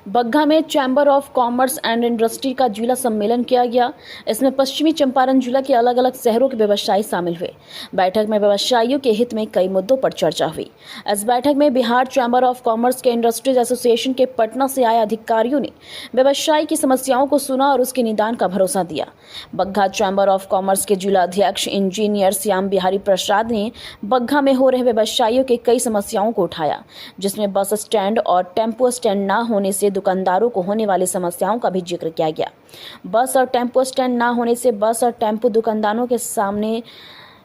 बग्घा में chamber of commerce and industry का जिला सम्मेलन किया गया। इसमें पश्चिमी चंपारण जिला के अलग अलग शहरों के व्यवसायी शामिल हुए। बैठक में व्यवसायियों के हित में कई मुद्दों पर चर्चा हुई। इस बैठक में बिहार चैम्बर ऑफ कॉमर्स के इंडस्ट्रीज एसोसिएशन के पटना से आए अधिकारियों ने व्यवसायी की समस्याओं को सुना और उसके निदान का भरोसा दिया। बग्घा चैम्बर ऑफ कॉमर्स के जिला अध्यक्ष इंजीनियर श्याम बिहारी प्रसाद ने बग्घा में हो रहे व्यवसायियों के कई समस्याओं को उठाया, जिसमें बस स्टैंड और टेम्पो स्टैंड न होने से दुकानदारों को होने वाली समस्याओं का भी जिक्र किया गया। बस और टेम्पो स्टैंड न होने से बस और टेम्पो दुकानदारों के सामने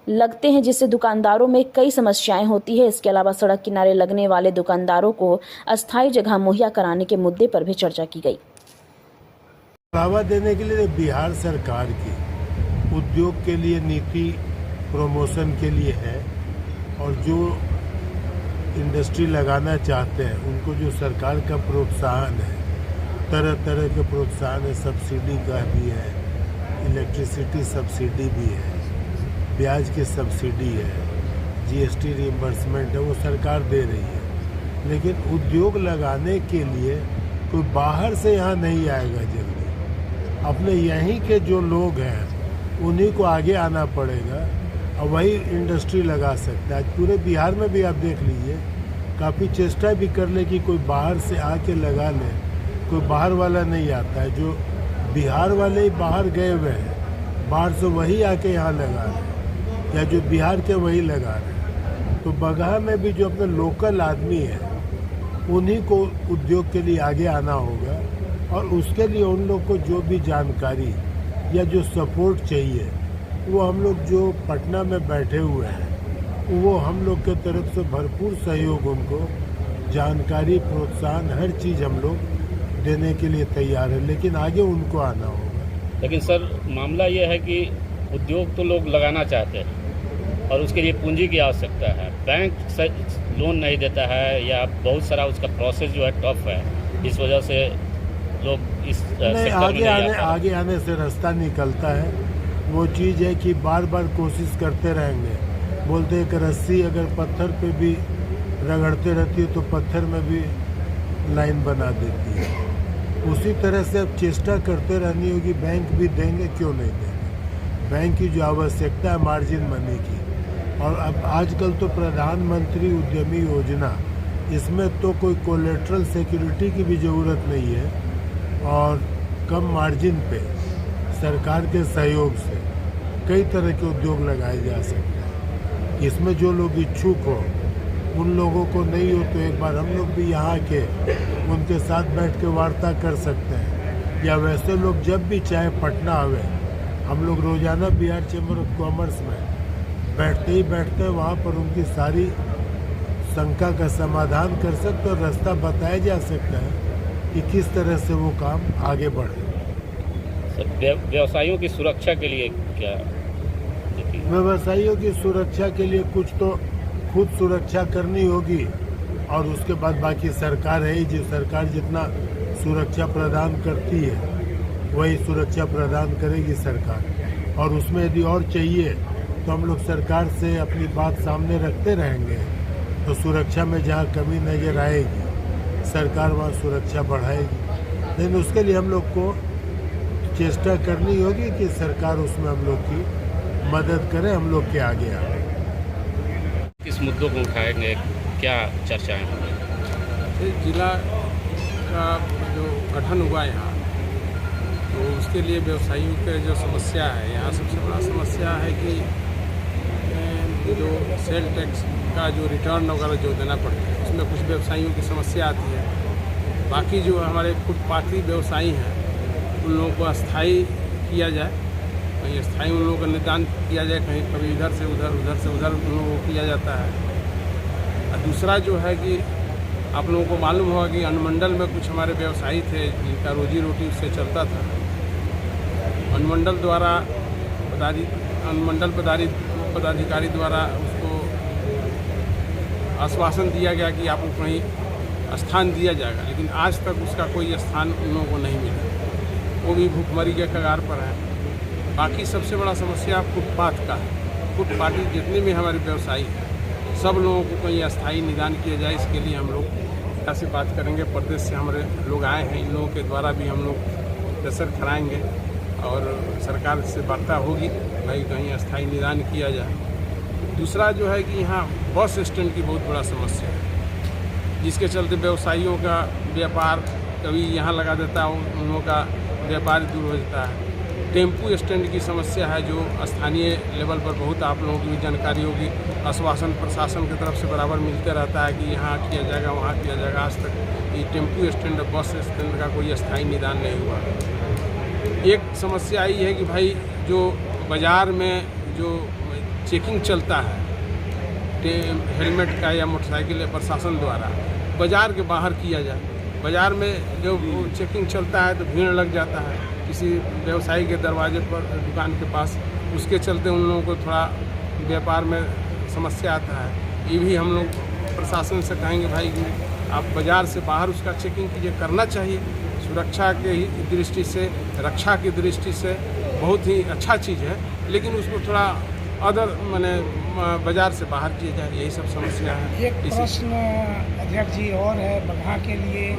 लगते हैं, जिससे दुकानदारों में कई समस्याएं होती है। इसके अलावा सड़क किनारे लगने वाले दुकानदारों को अस्थायी जगह मुहैया कराने के मुद्दे पर भी चर्चा की गई। बढ़ावा देने के लिए बिहार सरकार की उद्योग के लिए नीति प्रमोशन के लिए है, और जो इंडस्ट्री लगाना चाहते हैं उनको जो सरकार का प्रोत्साहन है, तरह तरह के प्रोत्साहन है, सब्सिडी का भी है, इलेक्ट्रिसिटी सब्सिडी भी है, ब्याज की सब्सिडी है, जीएसटी रिइंबर्समेंट है, वो सरकार दे रही है। लेकिन उद्योग लगाने के लिए कोई बाहर से यहाँ नहीं आएगा जल्दी। अपने यहीं के जो लोग हैं उन्हीं को आगे आना पड़ेगा और वही इंडस्ट्री लगा सकता है। आज पूरे बिहार में भी आप देख लीजिए, काफ़ी चेष्टा भी कर ले कि कोई बाहर से आके लगा ले, कोई बाहर वाला नहीं आता है। जो बिहार वाले ही बाहर गए हुए हैं, बाहर से वही आके यहाँ लगा रहे, या जो बिहार के वही लगा रहे। तो बगहा में भी जो अपने लोकल आदमी है उन्हीं को उद्योग के लिए आगे आना होगा, और उसके लिए उन लोग को जो भी जानकारी या जो सपोर्ट चाहिए वो हम लोग जो पटना में बैठे हुए हैं वो हम लोग के तरफ से भरपूर सहयोग, उनको जानकारी, प्रोत्साहन, हर चीज़ हम लोग देने के लिए तैयार है। लेकिन आगे उनको आना होगा। लेकिन सर, मामला ये है कि उद्योग तो लोग लगाना चाहते हैं और उसके लिए पूंजी की आवश्यकता है। बैंक लोन नहीं देता है, या बहुत सारा उसका प्रोसेस जो है टफ है। इस वजह से लोग इस आगे आने से रास्ता निकलता है। वो चीज़ है कि बार बार कोशिश करते रहेंगे। बोलते हैं कि रस्सी अगर पत्थर पे भी रगड़ते रहती है तो पत्थर में भी लाइन बना देती है। उसी तरह से अब चेष्टा करते रहनी होगी। बैंक भी देंगे, क्यों नहीं देंगे। बैंक की जो आवश्यकता है मार्जिन मनी की, और अब आजकल तो प्रधानमंत्री उद्यमी योजना, इसमें तो कोई कोलेट्रल सिक्योरिटी की भी ज़रूरत नहीं है, और कम मार्जिन पे सरकार के सहयोग से कई तरह के उद्योग लगाए जा सकते हैं। इसमें जो लोग इच्छुक हो, उन लोगों को नहीं हो तो एक बार हम लोग भी यहाँ के उनके साथ बैठ के वार्ता कर सकते हैं, या वैसे लोग जब भी चाहे पटना आवे, हम लोग रोजाना बिहार चैम्बर ऑफ कॉमर्स में बैठते हैं, वहाँ पर उनकी सारी शंका का समाधान कर सकते और रास्ता बताया जा सकता है कि किस तरह से वो काम आगे बढ़े। व्यवसायियों की सुरक्षा के लिए क्या? व्यवसायियों की सुरक्षा के लिए कुछ तो खुद सुरक्षा करनी होगी, और उसके बाद बाकी सरकार है ही। जो सरकार जितना सुरक्षा प्रदान करती है वही सुरक्षा प्रदान करेगी सरकार, और उसमें यदि और चाहिए तो हम लोग सरकार से अपनी बात सामने रखते रहेंगे। तो सुरक्षा में जहाँ कमी नजर आएगी सरकार वहाँ सुरक्षा बढ़ाएगी। लेकिन उसके लिए हम लोग को चेष्टा करनी होगी कि सरकार उसमें हम लोग की मदद करे, हम लोग के आगे आए। किस मुद्दों को उठाएंगे, क्या चर्चाएं होंगी? जिला का जो गठन हुआ यहाँ, तो उसके लिए व्यवसायियों के जो समस्या है, यहाँ सबसे बड़ा समस्या है कि जो सेल टैक्स का जो रिटर्न वगैरह जो देना पड़ता है, उसमें कुछ व्यवसायियों की समस्या आती है। बाकी जो हमारे फुटपाथी व्यवसायी हैं उन लोगों को अस्थायी किया जाए, कहीं अस्थायी उन लोगों का निदान किया जाए, कहीं कभी इधर से उधर, उधर से उधर उन लोगों को किया जाता है। और दूसरा जो है कि आप लोगों को मालूम होगा कि अनुमंडल में कुछ हमारे व्यवसायी थे जिनका रोजी रोटी उससे चलता था। अनुमंडल द्वारा अनुमंडल पदाधिकारी द्वारा उसको आश्वासन दिया गया कि आपको कहीं स्थान दिया जाएगा, लेकिन आज तक उसका कोई स्थान उन लोगों को नहीं मिला। वो भी भूखमरी के कगार पर है। बाकी सबसे बड़ा समस्या फुटपाथ का है। फुटपाथी जितने भी हमारे व्यवसायी हैं, सब लोगों को कहीं अस्थायी निदान किया जाए, इसके लिए हम लोग से बात करेंगे। प्रदेश से हमारे लोग आए हैं, इन लोगों के द्वारा भी हम लोग प्रेशर कराएंगे और सरकार से वार्ता होगी भाई कहीं अस्थायी निदान किया जाए। दूसरा जो है कि यहाँ बस स्टैंड की बहुत बड़ा समस्या है, जिसके चलते व्यवसायियों का व्यापार कभी यहाँ लगा देता है, उन लोगों का व्यापार दूर हो जाता है। टेम्पू स्टैंड की समस्या है जो स्थानीय लेवल पर बहुत आप लोगों की भी जानकारी होगी। आश्वासन प्रशासन की तरफ से बराबर मिलते रहता है कि यहाँ किया जाएगा वहाँ किया जाएगा। आज तक ये टेम्पू स्टैंड और बस स्टैंड का कोई स्थायी निदान नहीं हुआ। एक समस्या ये है कि भाई जो बाज़ार में जो चेकिंग चलता है हेलमेट का या मोटरसाइकिल या प्रशासन द्वारा, बाज़ार के बाहर किया जाए। बाज़ार में जो चेकिंग चलता है तो भीड़ लग जाता है किसी व्यवसायी के दरवाजे पर, दुकान के पास, उसके चलते उन लोगों को थोड़ा व्यापार में समस्या आता है। ये भी हम लोग प्रशासन से कहेंगे भाई कि आप बाज़ार से बाहर उसका चेकिंग कीजिए, करना चाहिए। सुरक्षा के दृष्टि से, रक्षा की दृष्टि से बहुत ही अच्छा चीज़ है, लेकिन उसको थोड़ा अदर माने बाज़ार से बाहर किया जाए। यही सब समस्या है। एक प्रश्न अध्यक्ष जी और है बगहा के लिए